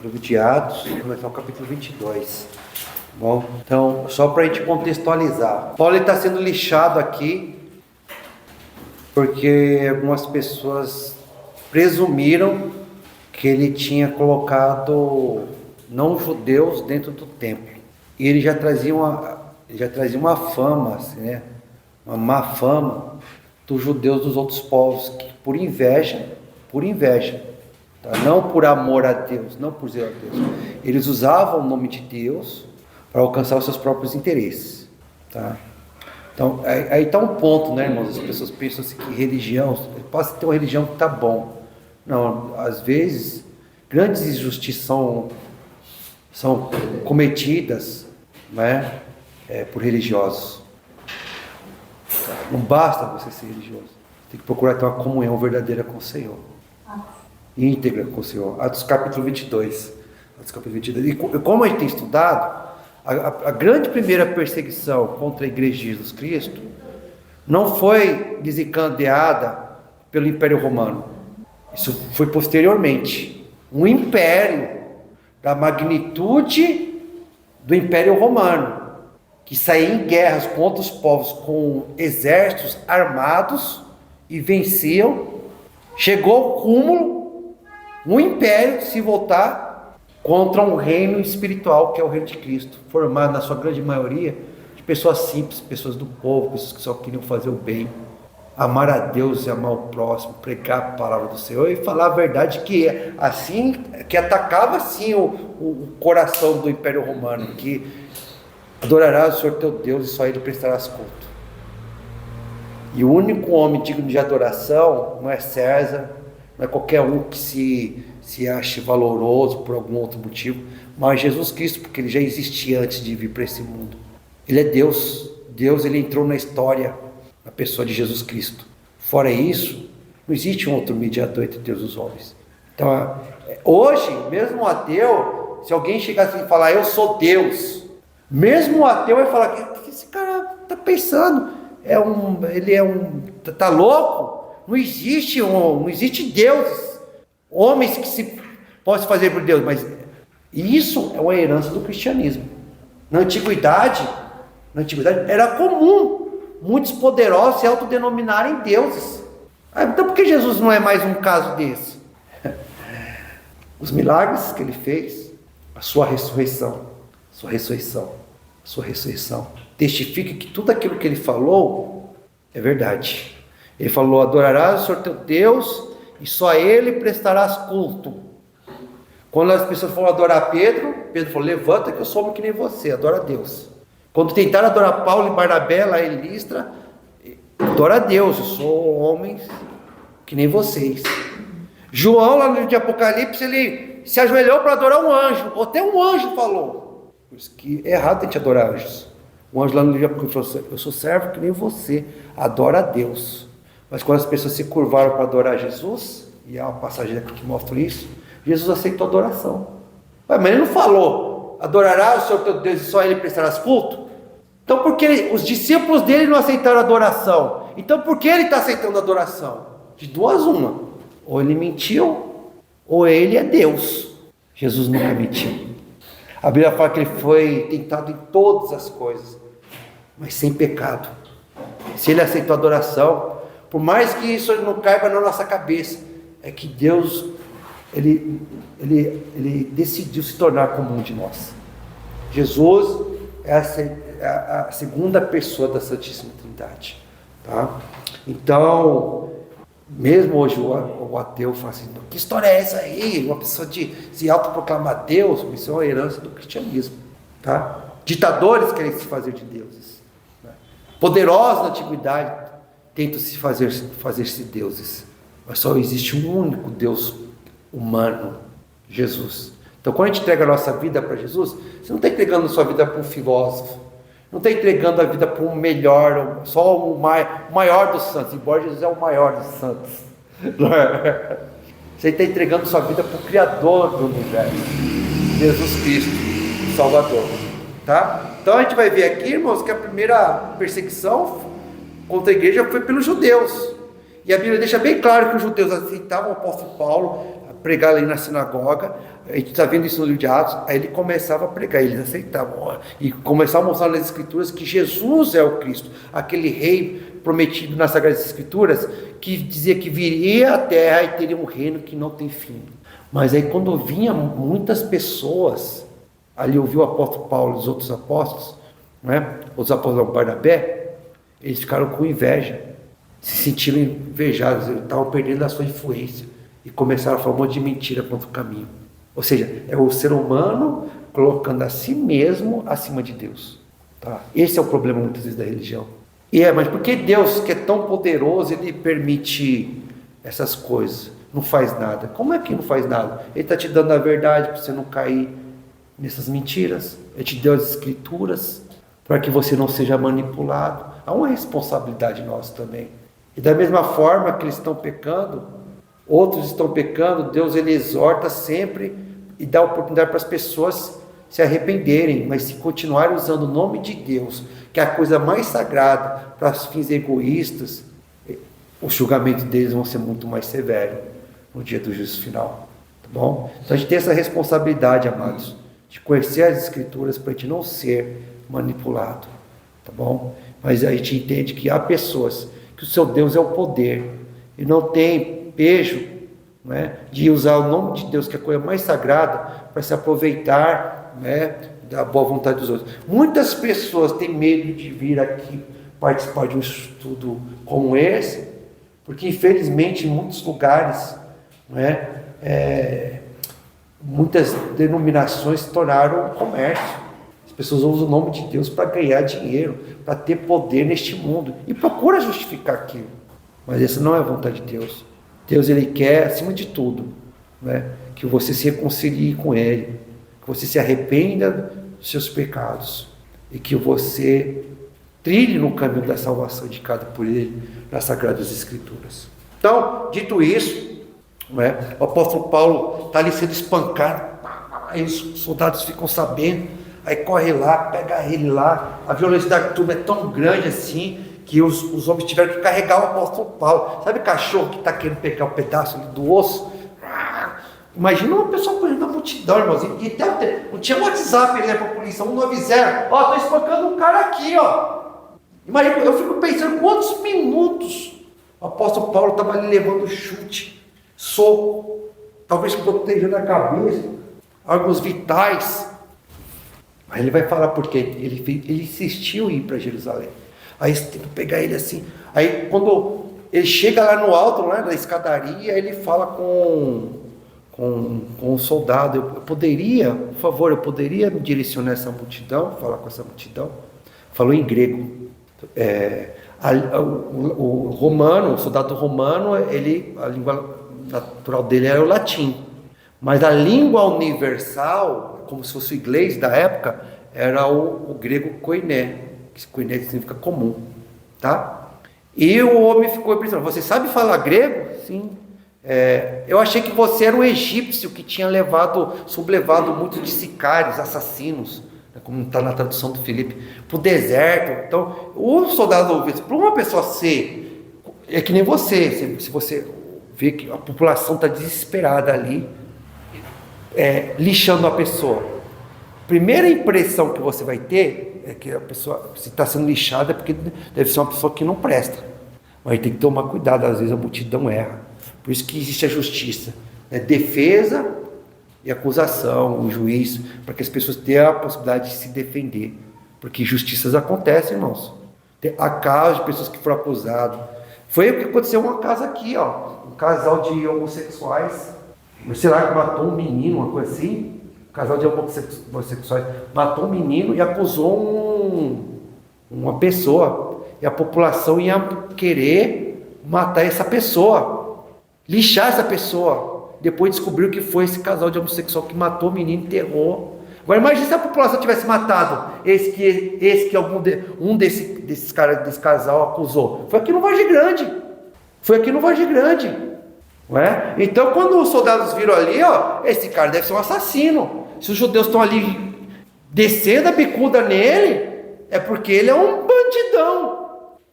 Livro de Atos, começar o capítulo 22. Bom, então, só para a gente contextualizar. Paulo está sendo lixado aqui, porque algumas pessoas presumiram que ele tinha colocado não-judeus dentro do templo. E ele já trazia uma fama, assim, né? Uma má fama dos judeus dos outros povos, que por inveja, tá? Não por amor a Deus, não por zelo a Deus, eles usavam o nome de Deus para alcançar os seus próprios interesses, tá? Então, aí está um ponto, né, irmãos? As pessoas pensam assim que religião, pode ter uma religião que está bom. Não, às vezes, grandes injustiças são cometidas, né, por religiosos. Não basta você ser religioso, tem que procurar ter uma comunhão verdadeira com o Senhor, íntegra com o Senhor. Atos capítulo 22. E como a gente tem estudado, a grande primeira perseguição contra a igreja de Jesus Cristo não foi desencadeada pelo Império Romano. Isso foi posteriormente. Um império da magnitude do Império Romano, que saía em guerras contra os povos com exércitos armados e venciam, chegou ao cúmulo, um império se voltar contra um reino espiritual, que é o reino de Cristo, formado na sua grande maioria de pessoas simples, pessoas do povo, pessoas que só queriam fazer o bem, amar a Deus e amar o próximo, pregar a palavra do Senhor e falar a verdade, que assim, que atacava assim o coração do Império Romano, que adorarás o Senhor teu Deus e só Ele prestarás culto. E o único homem digno de adoração não é César, não é qualquer um que se ache valoroso por algum outro motivo, mas Jesus Cristo, porque Ele já existia antes de vir para esse mundo. Ele é Deus. Deus, Ele entrou na história na pessoa de Jesus Cristo. Fora isso, não existe um outro mediador entre Deus e os homens. Então, hoje, mesmo um ateu, se alguém chegasse e falar, eu sou Deus, mesmo o ateu vai falar, o que esse cara está pensando? Tá louco? Não existe deuses, homens que se possam fazer por Deus, mas isso é uma herança do cristianismo. Na antiguidade era comum muitos poderosos se autodenominarem deuses. Então por que Jesus não é mais um caso desse? Os milagres que Ele fez, a sua ressurreição testifica que tudo aquilo que Ele falou é verdade. Ele falou, adorarás o Senhor teu Deus e só a Ele prestarás culto. Quando as pessoas foram adorar Pedro falou, levanta que eu sou homem que nem você, adora a Deus. Quando tentaram adorar Paulo e Barnabé lá em Listra, adora a Deus, eu sou homem que nem vocês. João lá no livro de Apocalipse, ele se ajoelhou para adorar um anjo, ou até um anjo falou. Por isso que é errado a gente adorar anjos. O anjo lá no livro de Apocalipse falou, eu sou servo que nem você, adora a Deus. Mas quando as pessoas se curvaram para adorar Jesus, e há uma passagem aqui que mostra isso, Jesus aceitou a adoração. Mas Ele não falou, adorarás o Senhor teu Deus e só Ele prestarás culto? Então por que os discípulos dele não aceitaram a adoração? Então por que Ele está aceitando a adoração? De duas uma, ou Ele mentiu, ou Ele é Deus. Jesus nunca mentiu. A Bíblia fala que Ele foi tentado em todas as coisas, mas sem pecado. Se Ele aceitou a adoração, por mais que isso não caiba na nossa cabeça, é que Deus, Ele decidiu se tornar como um de nós. Jesus é a segunda pessoa da Santíssima Trindade, tá? Então, mesmo hoje o ateu fala assim, que história é essa aí? Uma pessoa de se autoproclamar Deus, isso é uma herança do cristianismo, tá? Ditadores querem se fazer de deuses, né? Poderosos na antiguidade tentam se fazer-se deuses, mas só existe um único Deus humano, Jesus. Então quando a gente entrega a nossa vida para Jesus, você não está entregando a sua vida para um filósofo, não está entregando a vida para um melhor, só o maior dos santos, embora Jesus é o maior dos santos. Você está entregando a sua vida para o Criador do universo, Jesus Cristo, o Salvador, tá? Então a gente vai ver aqui, irmãos, que a primeira perseguição contra a igreja foi pelos judeus, e a Bíblia deixa bem claro que os judeus aceitavam o apóstolo Paulo a pregar ali na sinagoga. A gente está vendo isso no livro de Atos, aí ele começava a pregar, eles aceitavam, e começavam a mostrar nas Escrituras que Jesus é o Cristo, aquele rei prometido nas Sagradas Escrituras, que dizia que viria à terra e teria um reino que não tem fim. Mas aí quando vinha muitas pessoas, ali ouviu o apóstolo Paulo e os outros apóstolos, né? Os apóstolos Barnabé, eles ficaram com inveja, se sentiram invejados, eles estavam perdendo a sua influência, e começaram a falar um monte de mentira contra o caminho. Ou seja, é o ser humano colocando a si mesmo acima de Deus. Tá? Esse é o problema muitas vezes da religião. Mas por que Deus, que é tão poderoso, ele permite essas coisas? Não faz nada. Como é que não faz nada? Ele está te dando a verdade para você não cair nessas mentiras. Ele te deu as escrituras para que você não seja manipulado. Há uma responsabilidade nossa também. E da mesma forma que eles estão pecando, outros estão pecando, Deus ele exorta sempre e dá oportunidade para as pessoas se arrependerem, mas se continuarem usando o nome de Deus, que é a coisa mais sagrada, para os fins egoístas, os julgamentos deles vão ser muito mais severos no dia do juízo final. Tá bom? Então a gente tem essa responsabilidade, amados, de conhecer as Escrituras para a gente não ser manipulado. Tá bom? Mas a gente entende que há pessoas que o seu Deus é o poder e não tem pejo, né, de usar o nome de Deus, que é a coisa mais sagrada, para se aproveitar, né, da boa vontade dos outros. Muitas pessoas têm medo de vir aqui participar de um estudo como esse, porque infelizmente em muitos lugares, né, muitas denominações se tornaram comércio. As pessoas usam o nome de Deus para ganhar dinheiro, para ter poder neste mundo, e procura justificar aquilo. Mas essa não é a vontade de Deus. Deus ele quer, acima de tudo, né, que você se reconcilie com Ele, que você se arrependa dos seus pecados e que você trilhe no caminho da salvação indicado por Ele nas Sagradas Escrituras. Então, dito isso, né, o apóstolo Paulo está ali sendo espancado, aí os soldados ficam sabendo, aí corre lá, pega ele lá, a violência da turma é tão grande assim, que os homens tiveram que carregar o apóstolo Paulo. Sabe cachorro que está querendo pegar um pedaço ali do osso? Imagina uma pessoa correndo na multidão, irmãozinho. E até não tinha WhatsApp, né, para a polícia, 190. Ó, estou espancando um cara aqui, ó. Imagina, eu fico pensando quantos minutos o apóstolo Paulo estava ali levando chute, soco, talvez protegendo a cabeça, órgãos vitais. Mas ele vai falar porque ele insistiu em ir para Jerusalém. Aí você tem que pegar ele assim. Aí quando ele chega lá no alto, né, da escadaria, ele fala com um soldado. Eu poderia, por favor, eu poderia me direcionar essa multidão, falar com essa multidão? Falou em grego. O romano, o soldado romano, a língua natural dele era o latim. Mas a língua universal, como se fosse o inglês da época, era o grego koiné. Koiné significa comum, tá? E o homem ficou impressionado. Você sabe falar grego? Sim. Eu achei que você era um egípcio que tinha sublevado muitos de sicários, assassinos, né, como está na tradução do Filipe, para o deserto. Então, o soldado ouviu isso. Para uma pessoa ser, é que nem você, se você vê que a população está desesperada ali, lixando a pessoa. Primeira impressão que você vai ter é que a pessoa, se está sendo lixada, é porque deve ser uma pessoa que não presta. Mas tem que tomar cuidado, às vezes a multidão erra. Por isso que existe a justiça, né? Defesa e acusação, o juiz, para que as pessoas tenham a possibilidade de se defender. Porque injustiças acontecem, irmãos. Há casos de pessoas que foram acusadas. Foi o que aconteceu em uma casa aqui, ó, um casal de homossexuais, sei lá, que matou um menino, uma coisa assim. Um casal de homossexuais matou um menino e acusou uma pessoa. E a população ia querer matar essa pessoa, lixar essa pessoa. Depois descobriu que foi esse casal de homossexual que matou o menino e enterrou. Agora imagine se a população tivesse matado esse que um desses caras desse casal acusou. Foi aqui no Vargem Grande. Não é? Então quando os soldados viram ali, ó, esse cara deve ser um assassino. Se os judeus estão ali descendo a bicuda nele, é porque ele é um bandidão.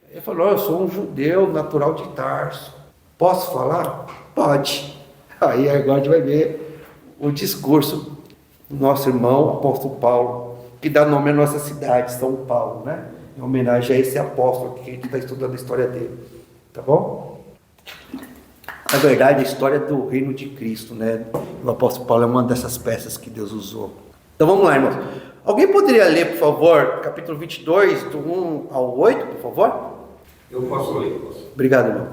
Ele falou: eu sou um judeu natural de Tarso. Posso falar? Pode. Aí agora a gente vai ver o discurso do nosso irmão apóstolo Paulo, que dá nome à nossa cidade, São Paulo, né? Em homenagem a esse apóstolo que a gente está estudando a história dele, tá bom? Na verdade, a história do reino de Cristo, né? O apóstolo Paulo é uma dessas peças que Deus usou. Então vamos lá, irmãos. Alguém poderia ler, por favor, capítulo 22, do 1 ao 8, por favor? Eu posso ler, posso. Obrigado, irmão.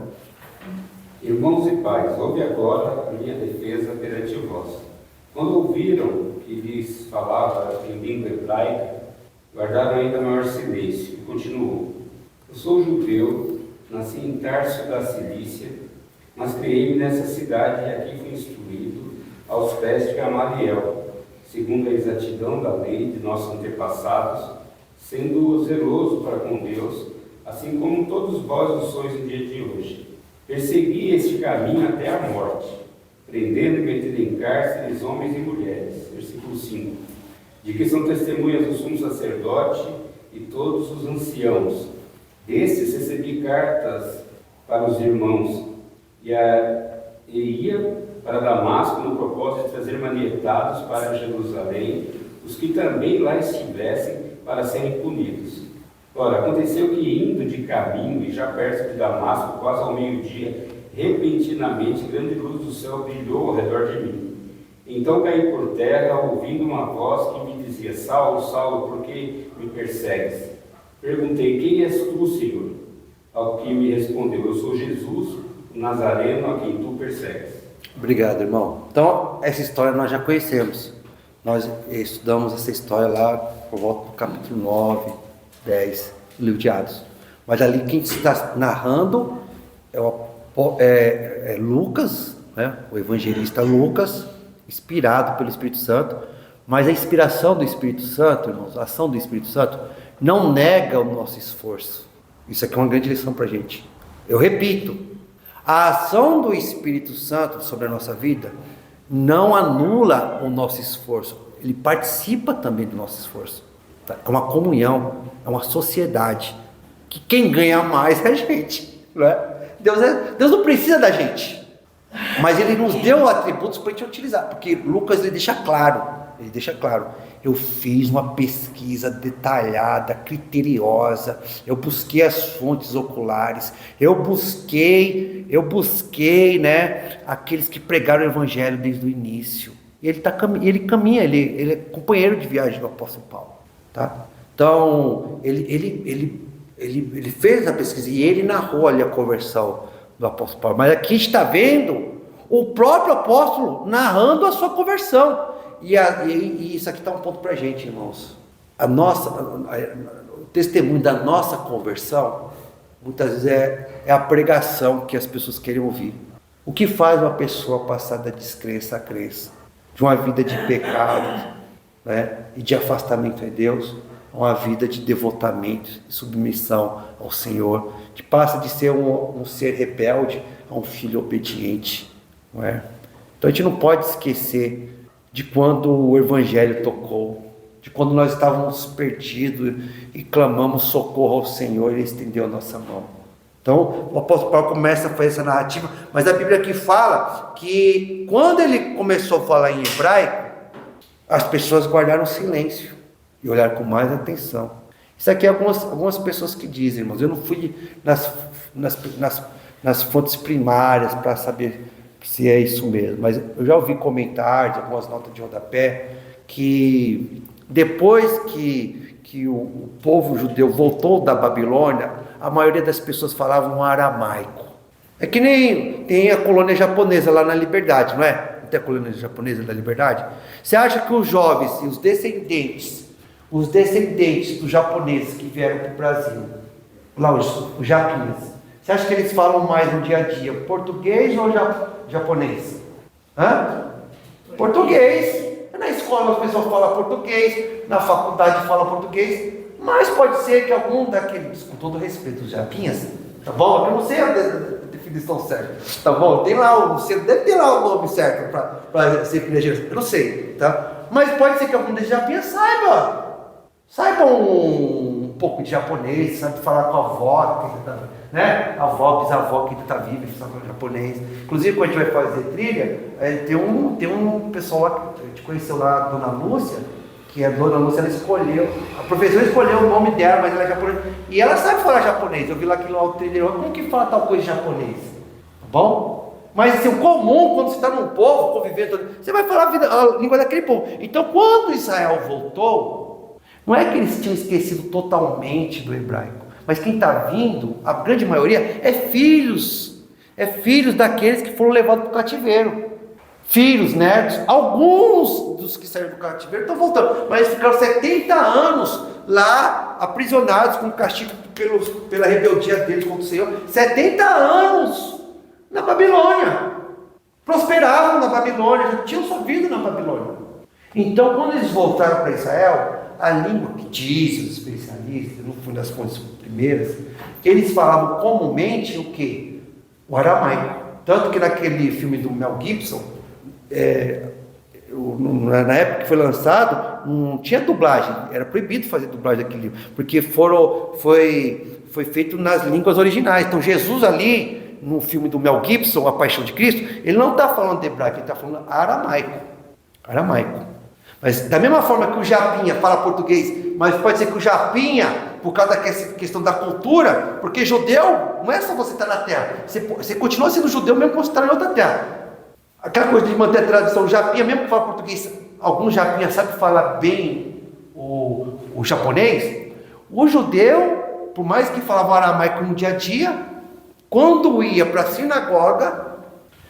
Irmãos e pais, ouve agora a minha defesa perante vós. Quando ouviram que lhes falava em língua hebraica, guardaram ainda maior silêncio, e continuou. Eu sou judeu, nasci em Tarso da Cilícia, mas criei-me nessa cidade e aqui fui instruído aos pés de Gamaliel, segundo a exatidão da lei de nossos antepassados, sendo zeloso para com Deus, assim como todos vós o sois no dia de hoje. Persegui este caminho até a morte, prendendo e metendo em cárceres homens e mulheres. Versículo 5. De que são testemunhas o sumo sacerdote e todos os anciãos. Destes recebi cartas para os irmãos, e ia para Damasco no propósito de trazer manietados para Jerusalém os que também lá estivessem para serem punidos. Ora, aconteceu que indo de caminho e já perto de Damasco, quase ao meio-dia, repentinamente grande luz do céu brilhou ao redor de mim. Então caí por terra, ouvindo uma voz que me dizia: Saulo, Saulo, por que me persegues? Perguntei: quem és tu, Senhor? Ao que me respondeu: eu sou Jesus, o Nazareno, a quem tu persegues. Obrigado, irmão. Então, essa história nós já conhecemos. Nós estudamos essa história lá por volta do capítulo 9, 10, do livro de Atos. Mas ali quem está narrando é Lucas, né? O evangelista Lucas, inspirado pelo Espírito Santo. Mas a inspiração do Espírito Santo, irmãos, a ação do Espírito Santo, não nega o nosso esforço. Isso aqui é uma grande lição para a gente. Eu repito, a ação do Espírito Santo sobre a nossa vida não anula o nosso esforço. Ele participa também do nosso esforço. É uma comunhão, é uma sociedade, que quem ganha mais é a gente, não é? Deus não precisa da gente, mas Ele nos deu atributos para a gente utilizar, porque Lucas ele deixa claro, eu fiz uma pesquisa detalhada, criteriosa, eu busquei as fontes oculares, eu busquei, né, aqueles que pregaram o Evangelho desde o início. E ele caminha, ele é companheiro de viagem do apóstolo Paulo, tá? Então, ele fez a pesquisa e ele narrou ali a conversão do apóstolo Paulo. Mas aqui está vendo o próprio apóstolo narrando a sua conversão. E isso aqui está um ponto para a gente, irmãos. O testemunho da nossa conversão, muitas vezes é a pregação que as pessoas querem ouvir. O que faz uma pessoa passar da descrença à crença, de uma vida de pecado, né, e de afastamento de Deus, a uma vida de devotamento, de submissão ao Senhor, que passa de ser um ser rebelde a um filho obediente, não é? Então a gente não pode esquecer de quando o Evangelho tocou, de quando nós estávamos perdidos e clamamos socorro ao Senhor e Ele estendeu a nossa mão. Então o apóstolo Paulo começa a fazer essa narrativa, mas a Bíblia aqui fala que quando ele começou a falar em hebraico, as pessoas guardaram silêncio e olharam com mais atenção. Isso aqui é algumas pessoas que dizem, irmãos, eu não fui nas fontes primárias para saber se é isso mesmo, mas eu já ouvi comentários, algumas notas de rodapé, que depois que o povo judeu voltou da Babilônia, a maioria das pessoas falavam um aramaico. É que nem tem a colônia japonesa lá na Liberdade, não é? Não tem a colônia japonesa da Liberdade? Você acha que os jovens e os descendentes dos japoneses que vieram para o Brasil, lá os japinhas, você acha que eles falam mais no dia a dia português ou japonês? Português. Na escola as pessoas falam português, na faculdade falam português, mas pode ser que algum daqueles, com todo respeito, os japinhas, tá bom? Eu não sei a definição certa, tá bom? Tem lá você deve ter lá o nome certo para ser filho, eu não sei, tá? Mas pode ser que algum desses japinhas saiba pouco de japonês, sabe falar com a avó, né? A avó, bisavó que ainda está viva, que sabe falar japonês. Inclusive, quando a gente vai fazer trilha, tem um pessoal lá que a gente conheceu lá, a Dona Lúcia, que a Dona Lúcia, ela escolheu, a professora escolheu o nome dela, mas ela é japonesa, e ela sabe falar japonês. Eu vi lá aquilo lá, o trilha, como que fala tal coisa em japonês? Tá bom? Mas assim, o comum, quando você está num povo, convivendo, você vai falar a língua daquele povo. Então, quando Israel voltou, não é que eles tinham esquecido totalmente do hebraico, mas quem está vindo, a grande maioria, é filhos daqueles que foram levados para o cativeiro. Filhos, netos, alguns dos que saíram do cativeiro estão voltando, mas eles ficaram 70 anos lá, aprisionados com castigo pela rebeldia deles contra o Senhor. 70 anos na Babilônia, prosperavam na Babilônia, já tinham sua vida na Babilônia. Então, quando eles voltaram para Israel, a língua que diz os especialistas, no fundo das contas primeiras, eles falavam comumente o quê? O aramaico. Tanto que naquele filme do Mel Gibson, na época que foi lançado, não tinha dublagem, era proibido fazer dublagem daquele livro, porque foi feito nas línguas originais. Então, Jesus ali, no filme do Mel Gibson, A Paixão de Cristo, ele não está falando de hebraico, ele está falando aramaico. Mas da mesma forma que o Japinha fala português, mas pode ser que o Japinha, por causa da questão da cultura, porque judeu não é só você estar na terra, você continua sendo judeu mesmo quando você está em outra terra. Aquela coisa de manter a tradição, o Japinha, mesmo que fala português, alguns Japinha sabem falar bem o japonês. O judeu, por mais que falava aramaico no dia a dia, quando ia para a sinagoga,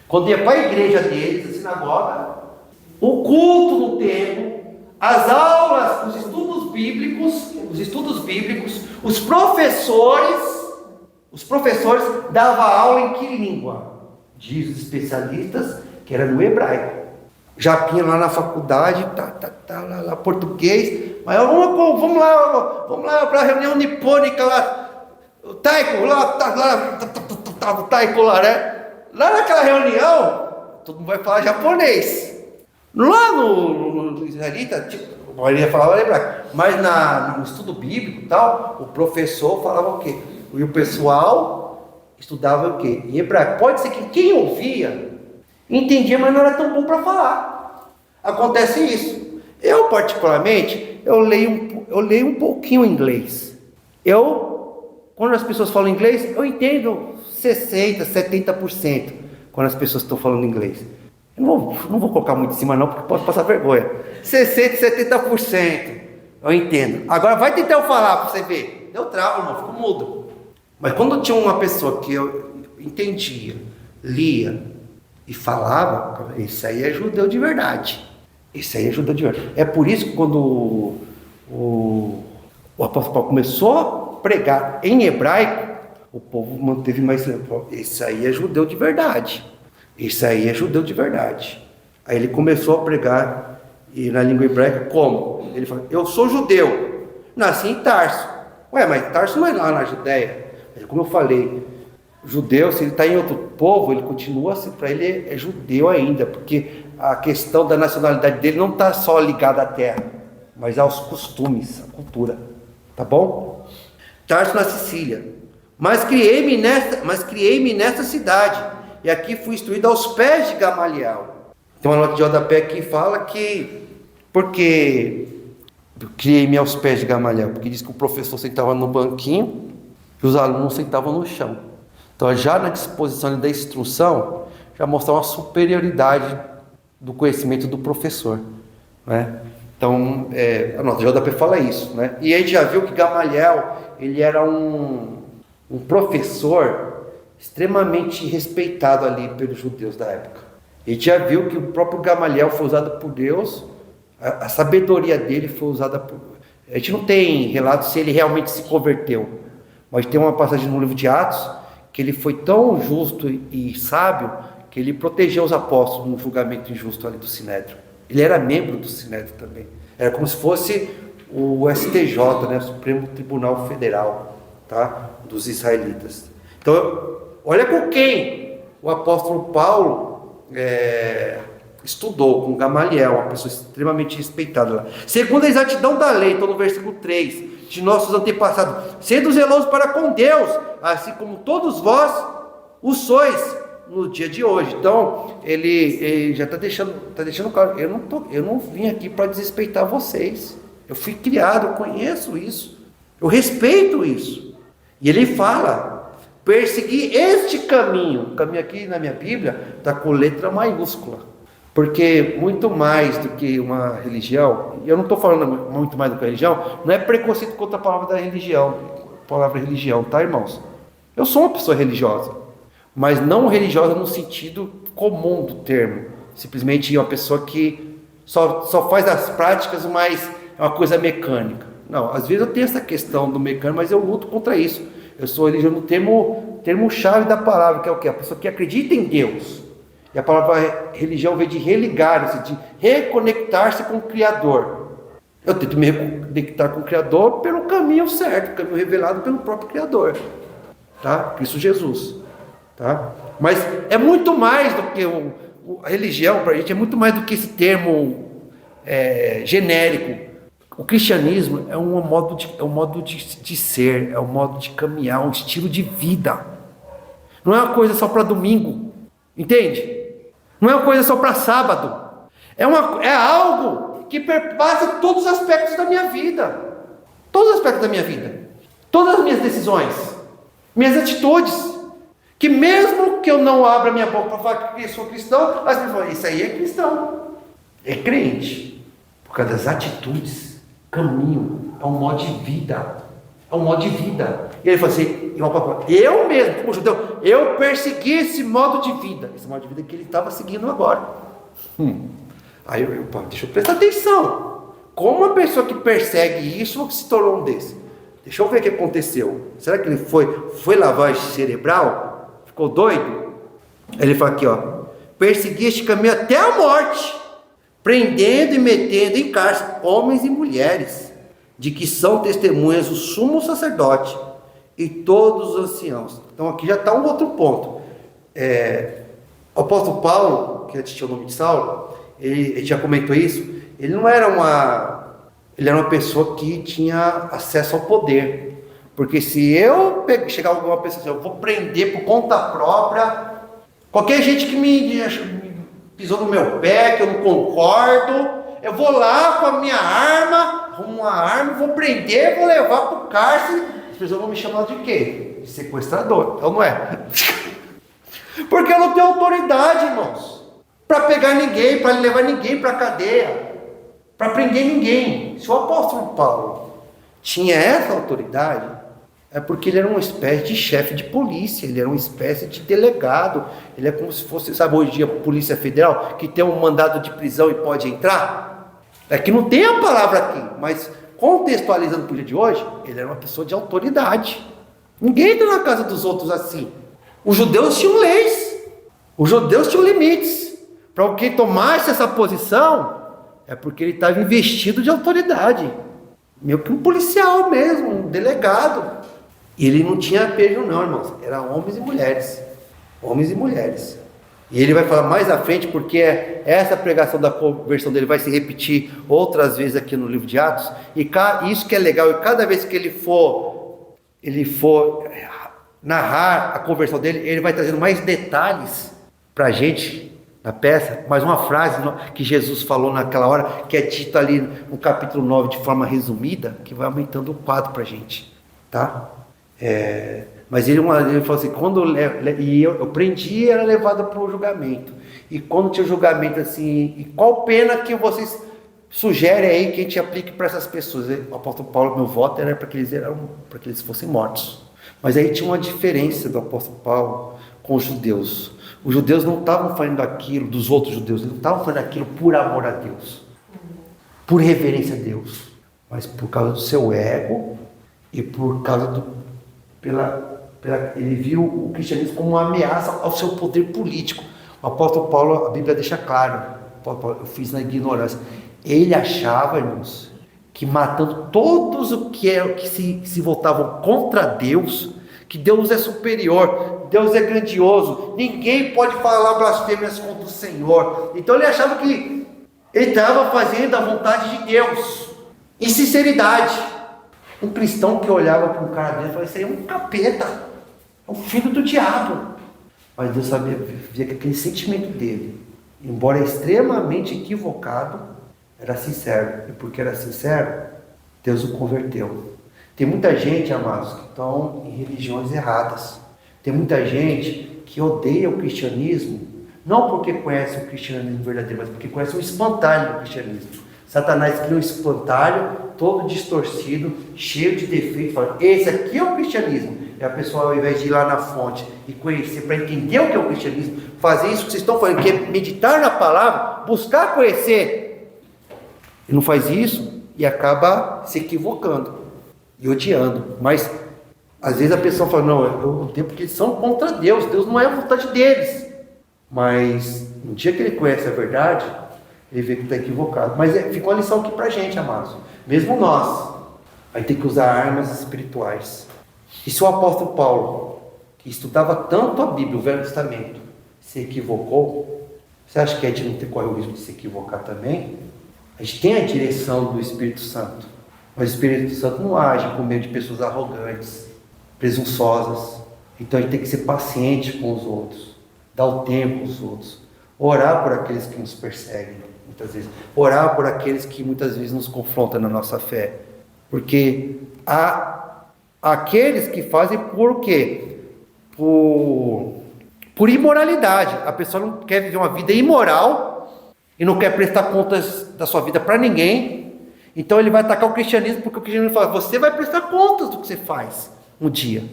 quando ia para a igreja deles, a sinagoga, o culto no templo, as aulas, os estudos bíblicos, os professores davam aula em que língua? Diz os especialistas que era no hebraico. Japinha lá na faculdade, lá português, mas vamos lá para a reunião nipônica lá. O Taiko lá, né? Lá naquela reunião, todo mundo vai falar japonês. Lá no israelita, a maioria falava hebraico. Mas no estudo bíblico e tal, o professor falava o quê? E o pessoal estudava o quê? Em hebraico. Pode ser que quem ouvia entendia, mas não era tão bom para falar. Acontece isso. Eu, particularmente, eu leio um pouquinho inglês. Quando as pessoas falam inglês, eu entendo 60%, 70% quando as pessoas estão falando inglês. Eu não vou colocar muito em cima não, porque posso passar vergonha. 60%, 70% eu entendo. Agora vai tentar eu falar para você ver. Deu trava, irmão, ficou mudo. Mas quando tinha uma pessoa que eu entendia, lia e falava, esse aí é judeu de verdade. É por isso que quando o apóstolo Paulo começou a pregar em hebraico, o povo manteve mais. Esse aí é judeu de verdade. Aí ele começou a pregar e na língua hebraica como? Ele falou: eu sou judeu, nasci em Tarso. Mas Tarso não é lá na Judéia. Como eu falei, judeu, se ele está em outro povo, ele continua assim, para ele é judeu ainda, porque a questão da nacionalidade dele não está só ligada à terra, mas aos costumes, à cultura. Tá bom? Tarso na Sicília. Mas criei-me nesta cidade, e aqui fui instruído aos pés de Gamaliel. Então a nota de rodapé aqui fala que, porque criei-me aos pés de Gamaliel, porque diz que o professor sentava no banquinho e os alunos sentavam no chão. Então já na disposição da instrução, já mostrava uma superioridade do conhecimento do professor, né? Então, a nota de rodapé fala isso, né? E a gente já viu que Gamaliel, ele era um professor extremamente respeitado ali pelos judeus da época. A gente já viu que o próprio Gamaliel foi usado por Deus, a sabedoria dele foi usada por... A gente não tem relato se ele realmente se converteu, mas tem uma passagem no livro de Atos, que ele foi tão justo e sábio, que ele protegeu os apóstolos no julgamento injusto ali do Sinédrio. Ele era membro do Sinédrio também. Era como se fosse o STJ, né, o Supremo Tribunal Federal, tá, dos israelitas. Então, olha com quem o apóstolo Paulo estudou, com Gamaliel, uma pessoa extremamente respeitada lá. Segundo a exatidão da lei, então no versículo 3, de nossos antepassados, sendo zelosos para com Deus, assim como todos vós o sois no dia de hoje. Então, ele já está deixando claro, eu não vim aqui para desrespeitar vocês. Eu fui criado, eu conheço isso, eu respeito isso. E ele fala, perseguir este caminho. O caminho aqui na minha Bíblia está com letra maiúscula, porque muito mais do que uma religião, e eu não estou falando muito mais do que a religião, não é preconceito contra a palavra religião, tá, irmãos? Eu sou uma pessoa religiosa, mas não religiosa no sentido comum do termo, simplesmente uma pessoa que só faz as práticas, mas é uma coisa mecânica. Não, às vezes eu tenho essa questão do mecânico, mas eu luto contra isso. Eu sou religioso no termo-chave da palavra, que é o quê? A pessoa que acredita em Deus. E a palavra religião vem de religar, de reconectar-se com o Criador. Eu tento me reconectar com o Criador pelo caminho certo, o caminho revelado pelo próprio Criador, tá? Cristo Jesus, tá? Mas é muito mais do que a religião para a gente, é muito mais do que esse termo genérico. O cristianismo é um modo de ser, é um modo de caminhar, um estilo de vida. Não é uma coisa só para domingo, entende? Não é uma coisa só para sábado. É algo que perpassa todos os aspectos da minha vida. Todos os aspectos da minha vida. Todas as minhas decisões. Minhas atitudes. Que mesmo que eu não abra minha boca para falar que eu sou cristão, as pessoas falam, isso aí é cristão. É crente. Por causa das atitudes. Caminho. É um modo de vida. É um modo de vida. E ele falou assim, eu mesmo, como judeu, eu persegui esse modo de vida. Esse modo de vida que ele estava seguindo agora. Aí deixa eu prestar atenção. Como uma pessoa que persegue isso se tornou um desse? Deixa eu ver o que aconteceu. Será que ele foi lavagem cerebral? Ficou doido? Ele fala aqui, persegui este caminho até a morte, prendendo e metendo em cárcere homens e mulheres, de que são testemunhas o sumo sacerdote e todos os anciãos. Então aqui já está um outro ponto. O apóstolo Paulo, que tinha o nome de Saulo, ele já comentou isso, ele era uma pessoa que tinha acesso ao poder. Porque se eu chegar alguma pessoa assim, eu vou prender por conta própria, qualquer gente que me pisou no meu pé, que eu não concordo, eu vou lá com a minha arma, arrumo uma arma, vou prender, vou levar para o cárcere. As pessoas vão me chamar de quê? De sequestrador. Então não é. Porque eu não tenho autoridade, irmãos, para pegar ninguém, para levar ninguém para a cadeia, para prender ninguém. Se o apóstolo Paulo tinha essa autoridade, é porque ele era uma espécie de chefe de polícia, ele era uma espécie de delegado, ele é como se fosse, sabe, hoje em dia a Polícia Federal, que tem um mandado de prisão e pode entrar. É que não tem a palavra aqui, mas contextualizando para o dia de hoje, ele era uma pessoa de autoridade. Ninguém entra na casa dos outros assim. Os judeus tinham leis, os judeus tinham limites. Para quem tomasse essa posição, é porque ele estava investido de autoridade, meio que um policial mesmo, um delegado. E ele não tinha apego não, irmãos, era homens e mulheres. Homens e mulheres. E ele vai falar mais à frente, porque essa pregação da conversão dele vai se repetir outras vezes aqui no livro de Atos. E isso que é legal, e cada vez que ele for narrar a conversão dele, ele vai trazendo mais detalhes para a gente na peça. Mais uma frase que Jesus falou naquela hora, que é dito ali no capítulo 9 de forma resumida, que vai aumentando o quadro para a gente, tá? Mas ele falou assim, quando eu prendi e era levado para o julgamento, e quando tinha o julgamento assim, e qual pena que vocês sugerem aí que a gente aplique para essas pessoas? O apóstolo Paulo, meu voto era para que eles fossem mortos. Mas aí tinha uma diferença do apóstolo Paulo com os judeus. Os judeus não estavam fazendo aquilo dos outros judeus, eles não estavam fazendo aquilo por amor a Deus, por reverência a Deus, mas por causa do seu ego e por causa ele viu o cristianismo como uma ameaça ao seu poder político. O apóstolo Paulo, a Bíblia deixa claro, eu fiz na ignorância, ele achava, irmãos, que matando todos o que se voltavam contra Deus, que Deus é superior, Deus é grandioso, ninguém pode falar blasfêmias contra o Senhor. Então ele achava que ele estava fazendo a vontade de Deus, em sinceridade, Um cristão que olhava para um cara dele e falava, isso aí é um capeta, é um filho do diabo. Mas Deus sabia, via que aquele sentimento dele, embora extremamente equivocado, era sincero. E porque era sincero, Deus o converteu. Tem muita gente, amados, que estão em religiões erradas. Tem muita gente que odeia o cristianismo, não porque conhece o cristianismo verdadeiro, mas porque conhece o espantalho do cristianismo. Satanás cria um espantalho todo distorcido, cheio de defeitos, fala, esse aqui é o cristianismo. E a pessoa, ao invés de ir lá na fonte e conhecer, para entender o que é o cristianismo, fazer isso que vocês estão falando, que é meditar na palavra, buscar conhecer, e não faz isso e acaba se equivocando e odiando. Mas às vezes a pessoa fala, não, eu odeio porque eles são contra Deus, Deus não é a vontade deles. Mas no dia que ele conhece a verdade, ele vê que está equivocado. Mas fica uma lição aqui para a gente, amados. Mesmo nós, aí tem que usar armas espirituais. E se o apóstolo Paulo, que estudava tanto a Bíblia, o Velho Testamento, se equivocou, você acha que a gente não corre o risco de se equivocar também? A gente tem a direção do Espírito Santo, mas o Espírito Santo não age por meio de pessoas arrogantes, presunçosas. Então a gente tem que ser paciente com os outros, dar o tempo aos outros, orar por aqueles que nos perseguem, muitas vezes, orar por aqueles que muitas vezes nos confrontam na nossa fé, porque há aqueles que fazem por quê? Por imoralidade. A pessoa não quer viver uma vida imoral e não quer prestar contas da sua vida para ninguém. Então ele vai atacar o cristianismo porque o cristianismo fala, você vai prestar contas do que você faz um dia.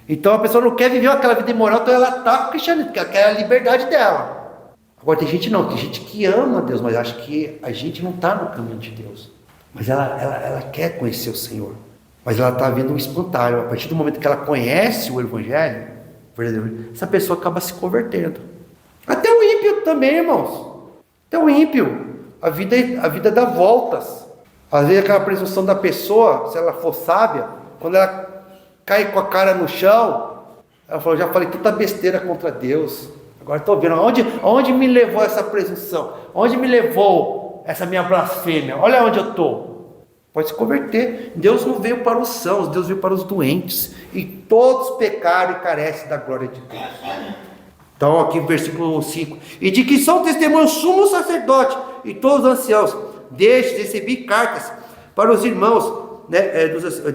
Então a pessoa não quer viver aquela vida imoral, então ela ataca o cristianismo, porque ela quer a liberdade dela. Agora tem gente não, tem gente que ama Deus, mas acha que a gente não está no caminho de Deus. Mas ela quer conhecer o Senhor. Mas ela está vendo um espantalho. A partir do momento que ela conhece o Evangelho, essa pessoa acaba se convertendo. Até o ímpio também, irmãos. Até o ímpio. A vida dá voltas. Às vezes aquela presunção da pessoa, se ela for sábia, quando ela cai com a cara no chão, ela falou, já falei tanta besteira contra Deus. Agora estou vendo, aonde me levou essa presunção? Aonde me levou essa minha blasfêmia? Olha onde eu estou. Pode se converter. Deus não veio para os sãos, Deus veio para os doentes. E todos pecaram e carecem da glória de Deus. Então aqui no versículo 5. E de que são testemunhos sumo sacerdote e todos os anciãos, desde recebi cartas para os irmãos,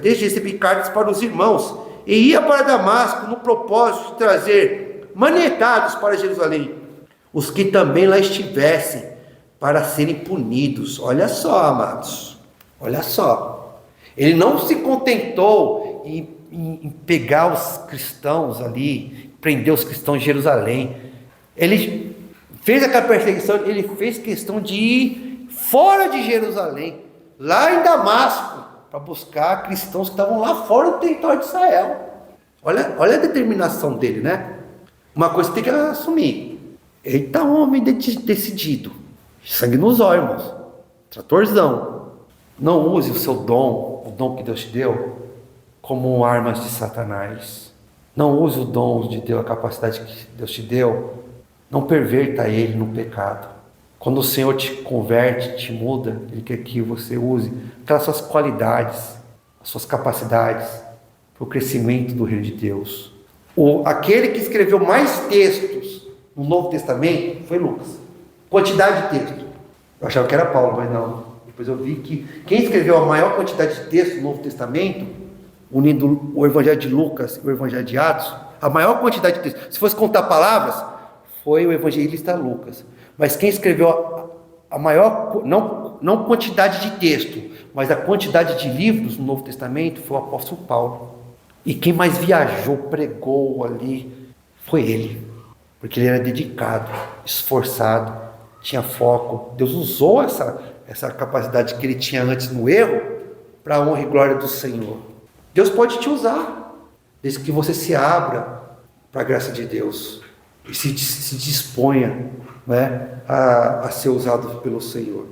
desde recebi cartas para os irmãos, e ia para Damasco no propósito de trazer manietados para Jerusalém, os que também lá estivessem, para serem punidos. Olha só, amados. Olha só, ele não se contentou em pegar os cristãos ali, prender os cristãos de Jerusalém. Ele fez aquela perseguição, ele fez questão de ir fora de Jerusalém, lá em Damasco, para buscar cristãos que estavam lá fora do território de Israel. Olha a determinação dele, né? Uma coisa que tem que assumir. Ele está um homem decidido, sangue nos olhos, irmãos, tratorzão. Não use o seu dom, o dom que Deus te deu, como armas de Satanás. Não use o dom de Deus, a capacidade que Deus te deu. Não perverta ele no pecado. Quando o Senhor te converte, te muda, Ele quer que você use aquelas suas qualidades, as suas capacidades para o crescimento do reino de Deus. Aquele que escreveu mais textos no Novo Testamento foi Lucas. Quantidade de texto. Eu achava que era Paulo, mas não. Depois eu vi que quem escreveu a maior quantidade de texto no Novo Testamento, unindo o Evangelho de Lucas e o Evangelho de Atos, a maior quantidade de texto, se fosse contar palavras, foi o evangelista Lucas. Mas quem escreveu a maior, não quantidade de texto, mas a quantidade de livros no Novo Testamento foi o apóstolo Paulo. E quem mais viajou, pregou ali, foi ele. Porque ele era dedicado, esforçado, tinha foco. Deus usou essa capacidade que ele tinha antes no erro, para a honra e glória do Senhor. Deus pode te usar, desde que você se abra para a graça de Deus, e se disponha, né, a ser usado pelo Senhor,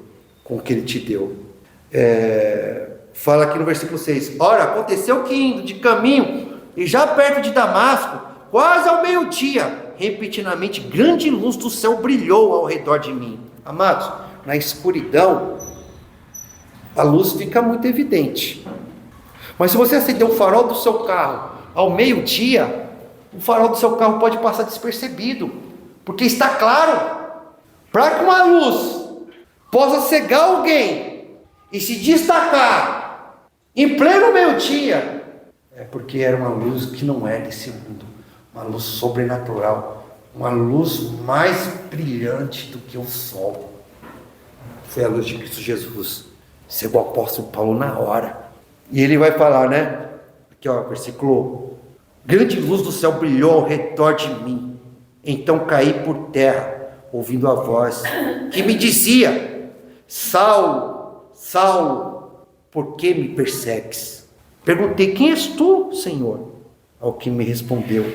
com o que Ele te deu. Fala aqui no versículo 6, ora, aconteceu que indo de caminho, e já perto de Damasco, quase ao meio-dia, repentinamente grande luz do céu brilhou ao redor de mim. Amados, na escuridão, a luz fica muito evidente. Mas se você acender o farol do seu carro ao meio-dia, o farol do seu carro pode passar despercebido, porque está claro. Para que uma luz possa cegar alguém e se destacar em pleno meio-dia, é porque era uma luz que não é desse mundo, uma luz sobrenatural, uma luz mais brilhante do que o sol. Foi a luz de Cristo Jesus. Cegou o apóstolo Paulo na hora. E ele vai falar, né? Aqui ó, versículo: grande luz do céu brilhou ao redor de mim. Então caí por terra, ouvindo a voz que me dizia: Saulo, Saulo, por que me persegues? Perguntei: quem és tu, Senhor? Ao que me respondeu: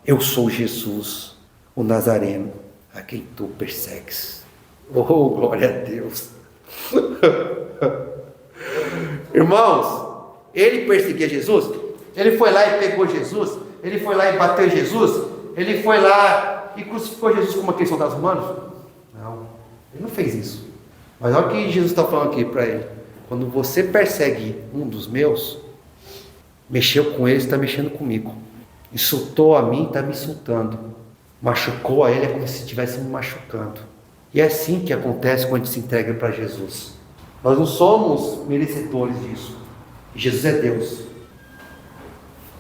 eu sou Jesus, o Nazareno, a quem tu persegues. Oh, glória a Deus. Irmãos, ele perseguia Jesus, ele foi lá e pegou Jesus, ele foi lá e bateu Jesus, ele foi lá e crucificou Jesus como aqueles soldados romanos? Não, ele não fez isso. Mas olha o que Jesus está falando aqui para ele: quando você persegue um dos meus, mexeu com ele, está mexendo comigo. Insultou a mim, está me insultando. Machucou a ele, é como se estivesse me machucando. E é assim que acontece quando a gente se entrega para Jesus. Nós não somos merecedores disso. Jesus é Deus.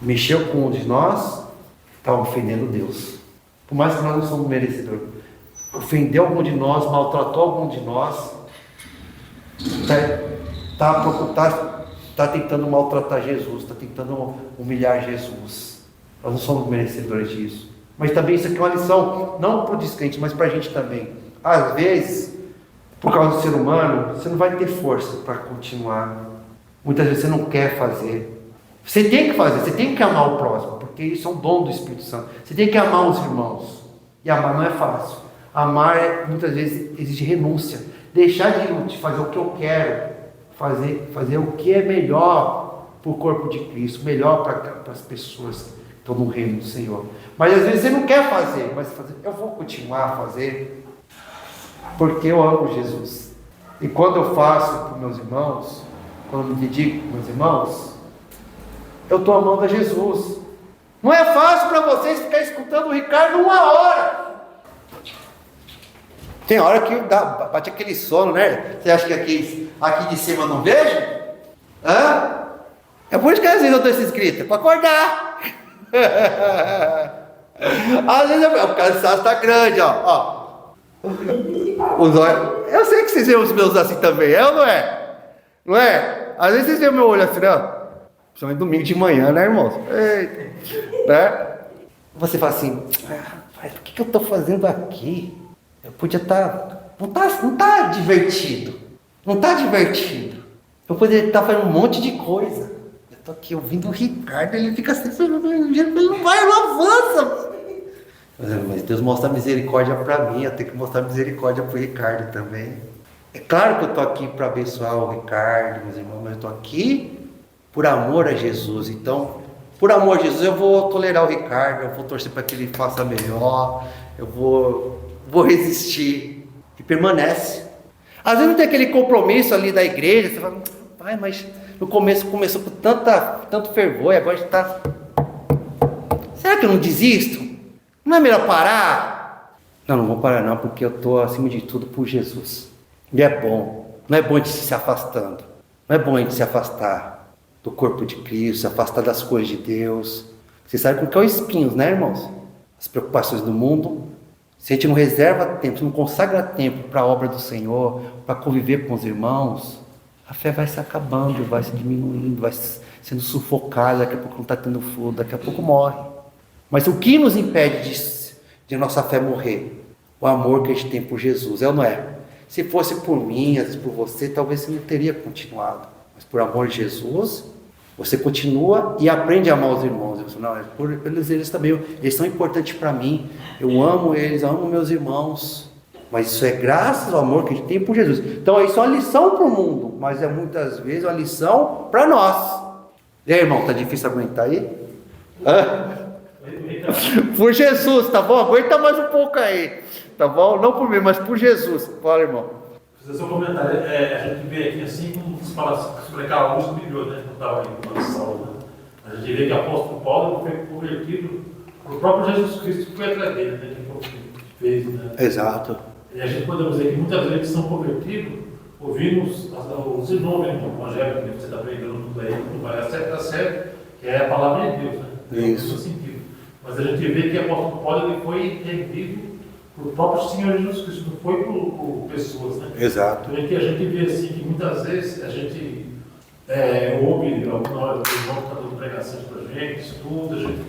Mexeu com um de nós, está ofendendo Deus. Por mais que nós não somos merecedores, ofendeu algum de nós, maltratou algum de nós, está tentando maltratar Jesus, está tentando humilhar Jesus. Nós não somos merecedores disso. Mas também isso aqui é uma lição, não para o descrente, mas para a gente também. Às vezes, por causa do ser humano, você não vai ter força para continuar. Muitas vezes você não quer fazer. Você tem que fazer, você tem que amar o próximo, porque isso é um dom do Espírito Santo. Você tem que amar os irmãos. E amar não é fácil. Amar muitas vezes exige renúncia. Deixar de fazer o que eu quero, fazer o que é melhor para o corpo de Cristo, melhor para as pessoas que estão no reino do Senhor. Mas às vezes você não quer fazer, mas eu vou continuar a fazer, porque eu amo Jesus. E quando eu faço para meus irmãos, quando eu me dedico para meus irmãos, eu estou amando a Jesus. Não é fácil para vocês ficar escutando o Ricardo 1 hora. Tem hora que bate aquele sono, né? Você acha que aqui de cima eu não vejo? Hã? É por isso que às vezes eu dou esse escrito, para acordar. Às vezes o cansaço está grande, ó. Os olhos. Eu sei que vocês veem os meus assim também, é ou não é? Não é? Às vezes vocês veem o meu olho assim, ó. Principalmente domingo de manhã, né, irmãos? Eita, né? Você fala assim: rapaz, o que eu estou fazendo aqui? Eu podia estar. Não está divertido. Não está divertido. Eu poderia estar fazendo um monte de coisa. Eu estou aqui ouvindo o Ricardo, ele fica assim, ele não vai, não avança. Mas Deus mostra misericórdia para mim, eu tenho que mostrar misericórdia para o Ricardo também. É claro que eu estou aqui para abençoar o Ricardo, meus irmãos, mas eu estou aqui por amor a Jesus. Então, por amor a Jesus, eu vou tolerar o Ricardo, eu vou torcer para que ele faça melhor, eu vou resistir. E permanece. Às vezes não tem aquele compromisso ali da igreja, você fala: pai, mas no começo começou com tanto fervor, e agora está. Será que eu não desisto? Não é melhor parar? Não vou parar não, porque eu estou acima de tudo por Jesus. E é bom. Não é bom a gente se afastando. Não é bom a gente se afastar do corpo de Cristo, se afastar das coisas de Deus. Vocês sabem o que é os espinhos, né, irmãos? As preocupações do mundo. Se a gente não reserva tempo, não consagra tempo para a obra do Senhor, para conviver com os irmãos, a fé vai se acabando, vai se diminuindo, vai sendo sufocada, daqui a pouco não está tendo fogo, daqui a pouco morre. Mas o que nos impede de nossa fé morrer? O amor que a gente tem por Jesus, é ou não é? Se fosse por mim, às vezes por você, talvez você não teria continuado. Mas por amor de Jesus, você continua e aprende a amar os irmãos. Você, não, eles também, eles são importantes para mim. Eu amo eles, amo meus irmãos. Mas isso é graças ao amor que a gente tem por Jesus. Então isso é uma lição para o mundo, mas é muitas vezes uma lição para nós. E aí, irmão, tá difícil aguentar aí? Por Jesus, tá bom? Aguenta mais um pouco aí, tá bom? Não por mim, mas por Jesus. Fala, irmão. fazer seu comentário. A gente vê aqui assim, como se fala sobre aquela luz que brilhou, né? Quando estava aí no Saulo, né? A gente vê que o apóstolo Paulo foi convertido por próprio Jesus Cristo que foi atrás dele, né? Que fez, né? Exato. E a gente podemos dizer que muitas vezes são convertidos, ouvimos os irmãos do Evangelho que você está pregando tudo aí, tudo vai tá certo, que é a palavra de Deus, né? Isso. No sentido. Mas a gente vê que o apóstolo Paulo ele foi entendido por próprio Senhor Jesus Cristo, não foi por pessoas, né? Exato. Então é que a gente vê assim que muitas vezes a gente ouve alguma hora o irmão está dando pregação para a gente, estuda, a gente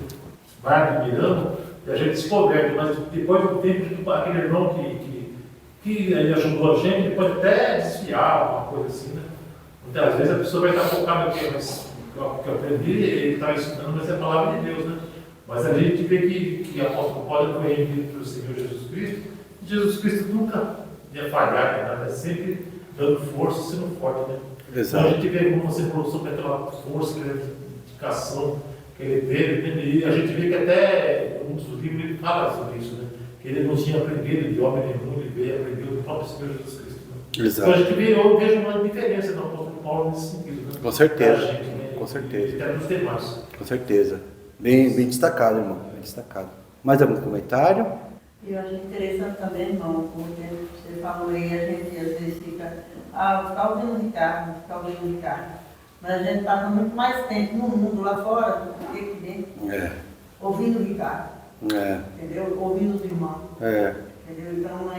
vai admirando e a gente se converte, mas depois do tempo aquele irmão que ele ajudou a gente, ele pode até desviar alguma coisa assim, né? Muitas vezes a pessoa vai estar focada aqui, mas o que eu aprendi, ele está ensinando, mas é a palavra de Deus, né? Mas a gente vê que o apóstolo Paulo foi rendido pelo Senhor Jesus Cristo, e Jesus Cristo nunca ia falhar, né? É sempre dando força e sendo forte, né? Exato. Então a gente vê como você falou sobre aquela força, aquela dedicação que ele teve, e a gente vê que até um dos livros ele fala sobre isso, né? Que ele não tinha aprendido de homem nenhum, ele veio aprender do próprio Senhor Jesus Cristo. Né? Exato. Então a gente vê, eu vejo uma diferença do apóstolo Paulo nesse sentido, né? Com certeza. Gente, né? Com certeza. E até dos demais. Com certeza. Bem destacado, irmão. Bem destacado. Mais algum comentário? E eu acho interessante também, irmão, porque você falou aí, a gente às vezes fica ouvindo Ricardo. Mas a gente passa muito mais tempo no mundo lá fora do que aqui dentro, ouvindo Ricardo, entendeu? Ouvindo os irmãos, entendeu? Então,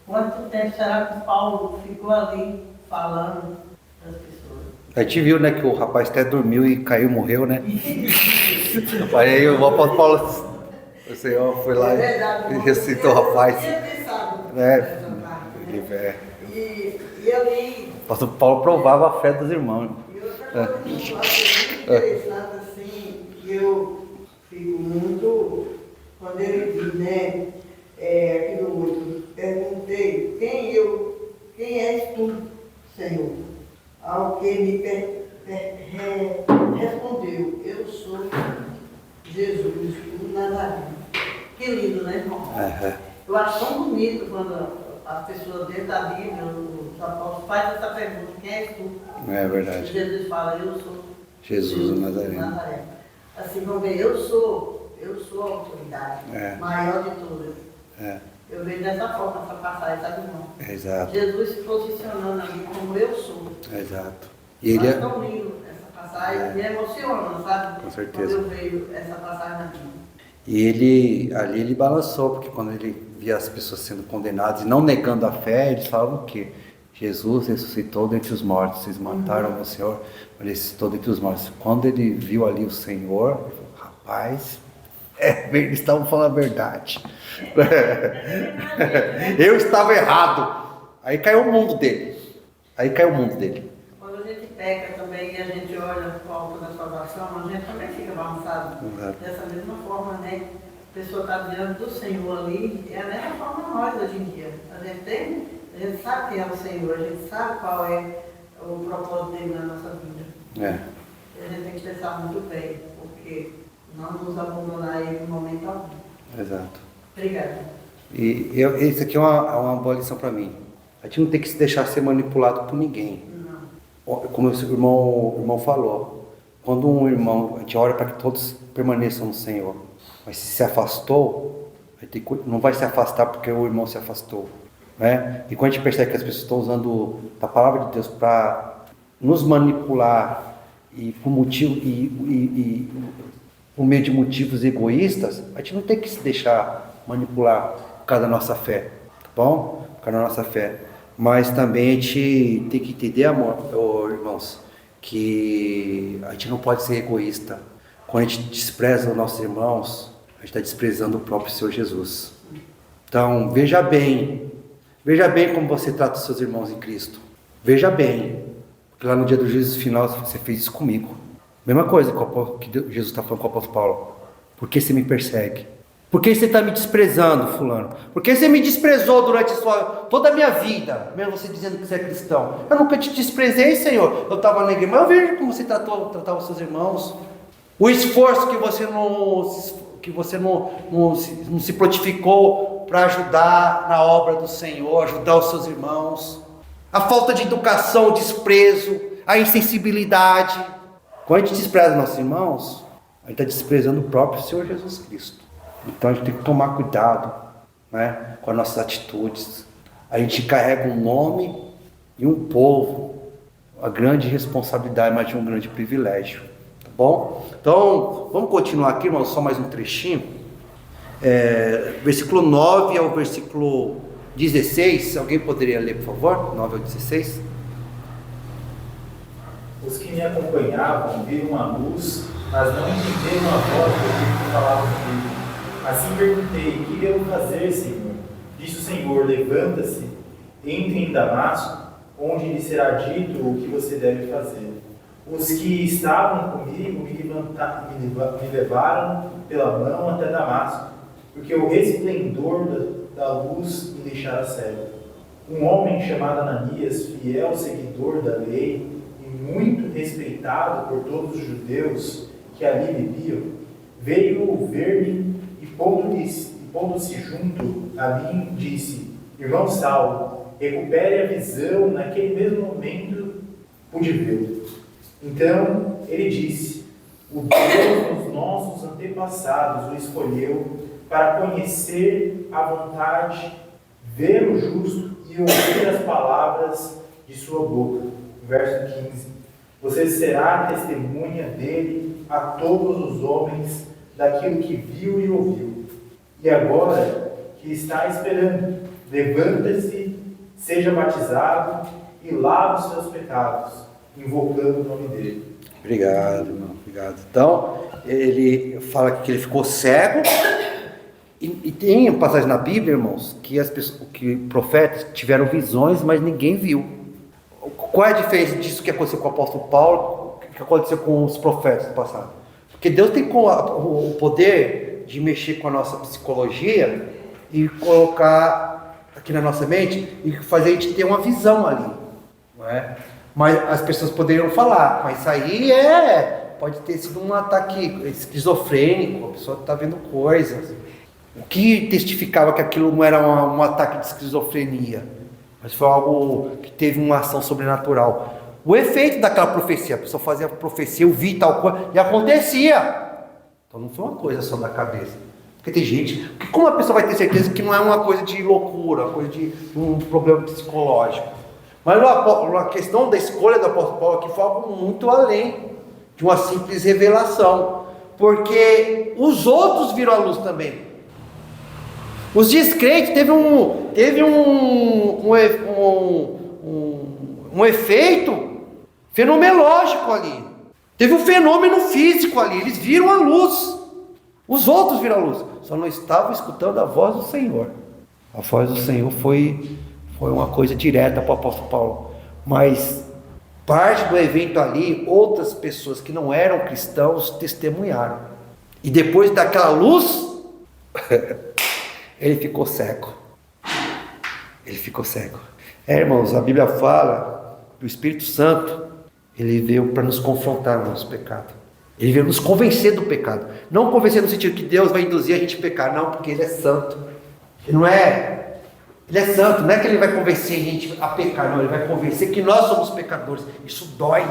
quanto tempo será que o Paulo ficou ali falando das pessoas? A gente viu, né, que o rapaz até dormiu e caiu, morreu, né? Aí o apóstolo Paulo, o Senhor foi lá e ressuscitou o rapaz. Eu tinha pensado E ali... O apóstolo Paulo provava a fé dos irmãos. E outra coisa que eu acho muito interessante, assim, que eu fico muito... Quando ele diz, né, aqui no outro, perguntei, quem és tu, Senhor? Ao que me respondeu, eu sou Jesus, o Nazareno. Que lindo, né, irmão? Eu acho tão bonito quando as pessoas dentro da Bíblia, os apóstolos fazem essa pergunta, quem és tu? É verdade. E Jesus fala, eu sou Jesus, o Nazareno. Assim, vamos ver, eu sou a autoridade maior de todas. Eu vejo dessa forma, essa passagem, sabe, irmão? Exato. Jesus se posicionando ali como eu sou. Exato. E ele é tão lindo essa passagem, me emociona, sabe? Com certeza. Quando eu vejo essa passagem na Bíblia. E ele balançou, porque quando ele via as pessoas sendo condenadas e não negando a fé, eles falavam que Jesus ressuscitou dentre os mortos, vocês mataram o Senhor, mas ele ressuscitou dentre os mortos. Quando ele viu ali o Senhor, ele falou, rapaz, eles estavam falando a verdade. Eu estava errado. Aí caiu o mundo dele. Quando a gente peca também e a gente olha para o alto da salvação, a gente também fica balançado. Dessa mesma forma, né? A pessoa está diante do Senhor ali, é a mesma forma nós hoje em dia. A gente sabe quem é o Senhor, a gente sabe qual é o propósito dele na nossa vida. E a gente tem que pensar muito bem, porque não nos abandonar ele no momento algum. Exato. Obrigada. E isso aqui é uma boa lição para mim. A gente não tem que se deixar ser manipulado por ninguém. Não. Como o irmão falou, quando um irmão, a gente ora para que todos permaneçam no Senhor, mas se afastou, não vai se afastar porque o irmão se afastou. Né? E quando a gente percebe que as pessoas estão usando a palavra de Deus para nos manipular e por meio de motivos egoístas, a gente não tem que se deixar manipular por causa da nossa fé, tá bom? Por causa da nossa fé. Mas também a gente tem que entender, irmãos, que a gente não pode ser egoísta. Quando a gente despreza os nossos irmãos, a gente está desprezando o próprio Senhor Jesus. Então, veja bem como você trata os seus irmãos em Cristo. Veja bem, porque lá no dia do juízo final você fez isso comigo. Mesma coisa que Jesus está falando com o apóstolo Paulo. Por que você me persegue? Por que você está me desprezando, fulano? Por que você me desprezou durante toda a minha vida, mesmo você dizendo que você é cristão? Eu nunca te desprezei, Senhor. Eu estava na igreja, mas eu vejo como você tratava os seus irmãos. O esforço que você não se prontificou para ajudar na obra do Senhor, ajudar os seus irmãos. A falta de educação, o desprezo, a insensibilidade. Quando a gente despreza nossos irmãos, a gente está desprezando o próprio Senhor Jesus Cristo. Então a gente tem que tomar cuidado, né, com as nossas atitudes. A gente carrega um nome e um povo, uma grande responsabilidade, mas de um grande privilégio. Tá bom? Então, vamos continuar aqui, irmãos, só mais um trechinho. Versículo 9 ao versículo 16. Alguém poderia ler, por favor? 9 ao 16. Os que me acompanhavam viram a luz, mas não entenderam a voz que falava comigo. Assim perguntei: que devo fazer, Senhor? Disse o Senhor: levanta-se, entre em Damasco, onde lhe será dito o que você deve fazer. Os que estavam comigo me levaram pela mão até Damasco, porque o resplendor da luz me deixara cego. Um homem chamado Ananias, fiel seguidor da lei e muito respeitado por todos os judeus que ali viviam, veio ver-me e pondo-se junto a mim, disse: irmão Saulo, recupere a visão. Naquele mesmo momento pude vê-lo. Então ele disse: o Deus dos nossos antepassados o escolheu para conhecer a vontade, ver o justo e ouvir as palavras de sua boca. Verso 15: você será testemunha dele a todos os homens daquilo que viu e ouviu. E agora que está esperando, levanta-se, seja batizado e lave os seus pecados, invocando o nome dele. Obrigado, irmão. Obrigado. Então, ele fala que ele ficou cego. E tem passagem na Bíblia, irmãos, que que profetas tiveram visões, mas ninguém viu. Qual é a diferença disso que aconteceu com o apóstolo Paulo, que aconteceu com os profetas do passado? Porque Deus tem o poder de mexer com a nossa psicologia e colocar aqui na nossa mente e fazer a gente ter uma visão ali, não é? Mas as pessoas poderiam falar, mas isso aí pode ter sido um ataque esquizofrênico, a pessoa está vendo coisas. O que testificava que aquilo não era um ataque de esquizofrenia, mas foi algo que teve uma ação sobrenatural. O efeito daquela profecia, a pessoa fazia a profecia, eu vi tal coisa, e acontecia. Então não foi uma coisa só da cabeça. Porque tem gente, como a pessoa vai ter certeza que não é uma coisa de loucura, uma coisa de um problema psicológico? Mas a questão da escolha do apóstolo Paulo aqui foi algo muito além de uma simples revelação. Porque os outros viram a luz também. Os descrentes teve um efeito fenomenológico ali. Teve um fenômeno físico ali. Eles viram a luz. Os outros viram a luz. Só não estavam escutando a voz do Senhor. A voz do Senhor foi uma coisa direta para o apóstolo Paulo. Mas parte do evento ali, outras pessoas que não eram cristãos testemunharam. E depois daquela luz, ele ficou cego. Ele ficou cego. Irmãos, a Bíblia fala que o Espírito Santo, ele veio para nos confrontar no nosso pecado. Ele veio nos convencer do pecado. Não convencer no sentido que Deus vai induzir a gente a pecar, não, porque Ele é santo. Ele é santo, não é que Ele vai convencer a gente a pecar, não. Ele vai convencer que nós somos pecadores. Isso dói.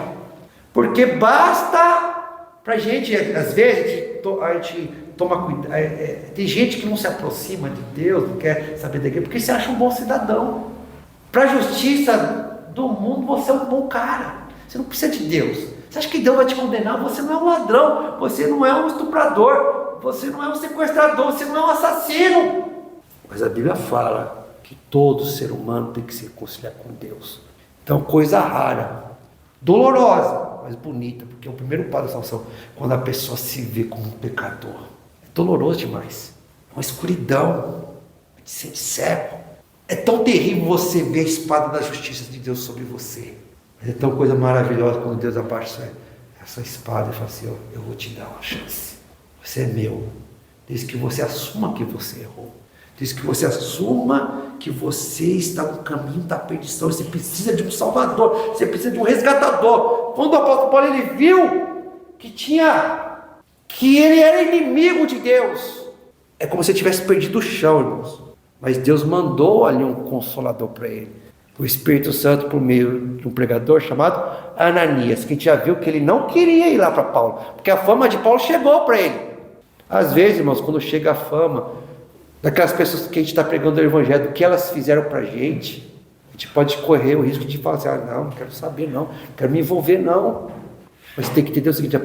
Porque basta pra gente, às vezes, a gente toma cuidado. Tem gente que não se aproxima de Deus, não quer saber da igreja, porque se acha um bom cidadão. Para a justiça do mundo, você é um bom cara. Você não precisa de Deus. Você acha que Deus vai te condenar? Você não é um ladrão, você não é um estuprador, você não é um sequestrador, você não é um assassino. Mas a Bíblia fala que todo ser humano tem que se reconciliar com Deus. Então, coisa rara, dolorosa, mas bonita, porque é o primeiro passo da salvação, quando a pessoa se vê como um pecador. É doloroso demais, é uma escuridão, é de ser cego. É tão terrível você ver a espada da justiça de Deus sobre você. Mas é tão coisa maravilhosa quando Deus abaixa essa espada e fala assim: eu vou te dar uma chance. Você é meu. Desde que você assuma que você errou. Desde que você assuma que você está no caminho da perdição. Você precisa de um salvador. Você precisa de um resgatador. Quando o apóstolo Paulo ele viu que ele era inimigo de Deus, é como se ele tivesse perdido o chão, irmãos. Mas Deus mandou ali um consolador para ele. O Espírito Santo por meio de um pregador chamado Ananias, que a gente já viu que ele não queria ir lá para Paulo, porque a fama de Paulo chegou para ele. Às vezes, irmãos, quando chega a fama daquelas pessoas que a gente está pregando o evangelho, do que elas fizeram para a gente pode correr o risco de falar assim, não quero saber não quero me envolver não. Mas tem que entender o seguinte,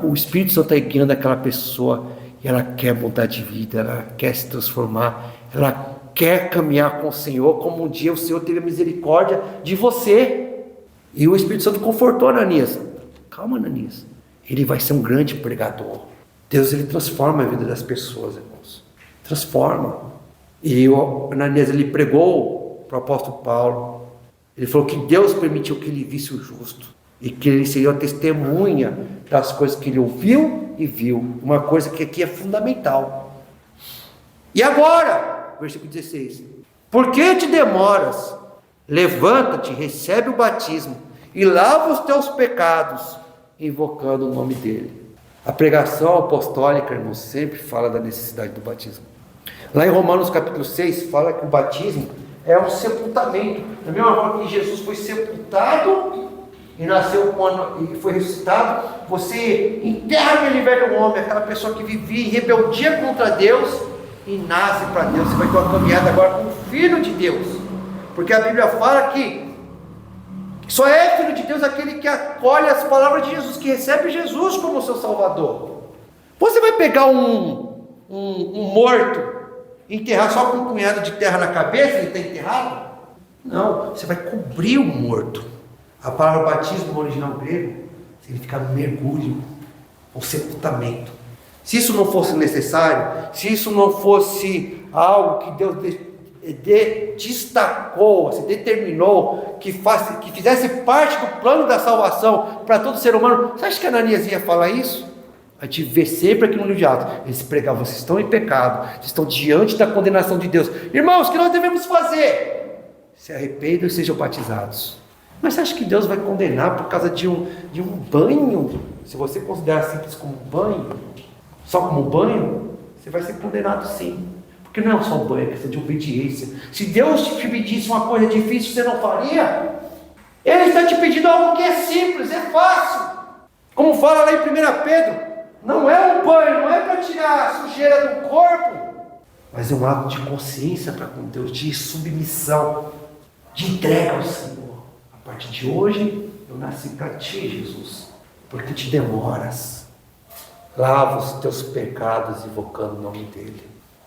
o Espírito Santo está guiando aquela pessoa, e ela quer mudar de vida, ela quer se transformar, ela quer caminhar com o Senhor, como um dia o Senhor teve misericórdia de você. E o Espírito Santo confortou Ananias. Calma, Ananias, ele vai ser um grande pregador. Deus, ele transforma a vida das pessoas, irmãos, transforma. E o Ananias, ele pregou para o apóstolo Paulo, ele falou que Deus permitiu que ele visse o justo, e que ele seria a testemunha das coisas que ele ouviu e viu, uma coisa que aqui é fundamental. E agora, versículo 16, por que te demoras? Levanta-te, recebe o batismo e lava os teus pecados, invocando o nome dele. A pregação apostólica, irmãos, sempre fala da necessidade do batismo. Lá em Romanos capítulo 6, fala que o batismo é um sepultamento. Da mesma forma que Jesus foi sepultado e nasceu e foi ressuscitado, você enterra aquele velho homem, aquela pessoa que vivia em rebeldia contra Deus, e nasce para Deus. Você vai ter uma caminhada agora como filho de Deus, porque a Bíblia fala que só é filho de Deus aquele que acolhe as palavras de Jesus, que recebe Jesus como seu Salvador. Você vai pegar um morto, enterrar só com um punhado de terra na cabeça, ele está enterrado? Não, você vai cobrir o morto. A palavra batismo no original grego significa mergulho ou sepultamento. Se isso não fosse necessário, se isso não fosse algo que Deus destacou, se determinou, que fizesse parte do plano da salvação para todo ser humano, você acha que Ananias ia falar isso? A gente vê sempre aqui no livro de Atos, eles pregavam, vocês estão em pecado, vocês estão diante da condenação de Deus. Irmãos, o que nós devemos fazer? Se arrependam e sejam batizados. Mas você acha que Deus vai condenar por causa de um banho? Se você considerar simples como banho, só como banho, você vai ser condenado sim. Porque não é só um banho, é questão de obediência. Se Deus te pedisse uma coisa difícil, você não faria? Ele está te pedindo algo que é simples, é fácil. Como fala lá em 1 Pedro, não é um banho, não é para tirar a sujeira do corpo, mas é um ato de consciência para com Deus, de submissão, de entrega ao Senhor. A partir de hoje, eu nasci para ti, Jesus, porque te demoras. Lava os teus pecados invocando o nome dele.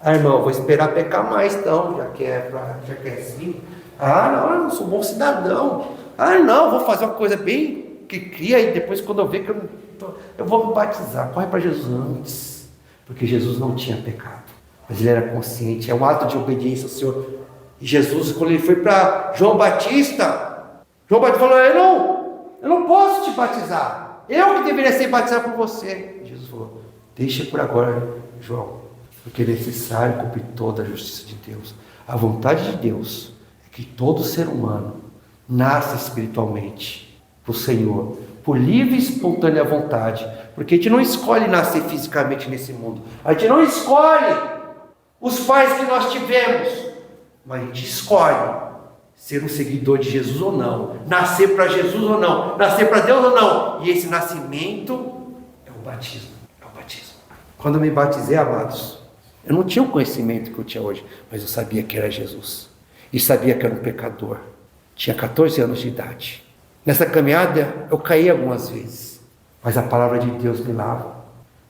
Irmão, eu vou esperar pecar mais então, já que é assim. Não, eu não sou bom cidadão. Não, vou fazer uma coisa bem que cria, e depois quando eu ver que eu vou me batizar. Corre para Jesus antes, porque Jesus não tinha pecado, mas ele era consciente, é um ato de obediência ao Senhor. E Jesus, quando ele foi para João Batista falou, eu não posso te batizar, eu que deveria ser batizado por você. Jesus falou, deixa por agora, João, porque é necessário cumprir toda a justiça de Deus. A vontade de Deus é que todo ser humano nasça espiritualmente para o Senhor, por livre e espontânea vontade, porque a gente não escolhe nascer fisicamente nesse mundo, a gente não escolhe os pais que nós tivemos, mas a gente escolhe ser um seguidor de Jesus ou não, nascer para Jesus ou não, nascer para Deus ou não. E esse nascimento é o batismo, Quando eu me batizei, amados, eu não tinha o conhecimento que eu tinha hoje, mas eu sabia que era Jesus, e sabia que era um pecador. Tinha 14 anos de idade. Nessa caminhada eu caí algumas vezes, mas a palavra de Deus me lava.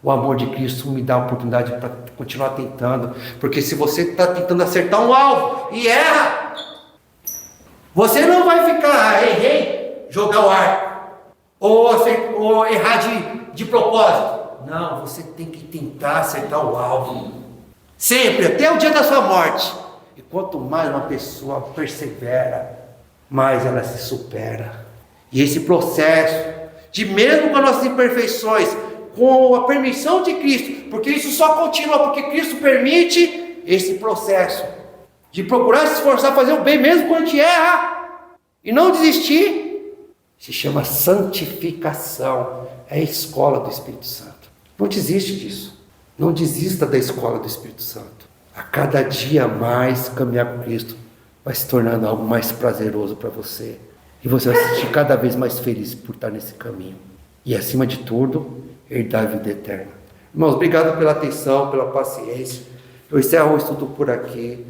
O amor de Cristo me dá a oportunidade para continuar tentando, porque se você está tentando acertar um alvo e erra, você não vai ficar, errei, jogar o arco, ou errar de propósito. Não, você tem que tentar acertar o alvo, sempre, até o dia da sua morte. E quanto mais uma pessoa persevera, mais ela se supera. E esse processo, de mesmo com as nossas imperfeições, com a permissão de Cristo, porque isso só continua porque Cristo permite esse processo de procurar se esforçar, fazer o bem mesmo quando a gente erra e não desistir, se chama santificação. É a escola do Espírito Santo. Não desiste disso. Não desista da escola do Espírito Santo. a cada dia mais caminhar com Cristo vai se tornando algo mais prazeroso para você. E você vai se sentir cada vez mais feliz por estar nesse caminho. E acima de tudo, herdar a vida eterna. Irmãos, obrigado pela atenção, pela paciência. Eu encerro o estudo por aqui.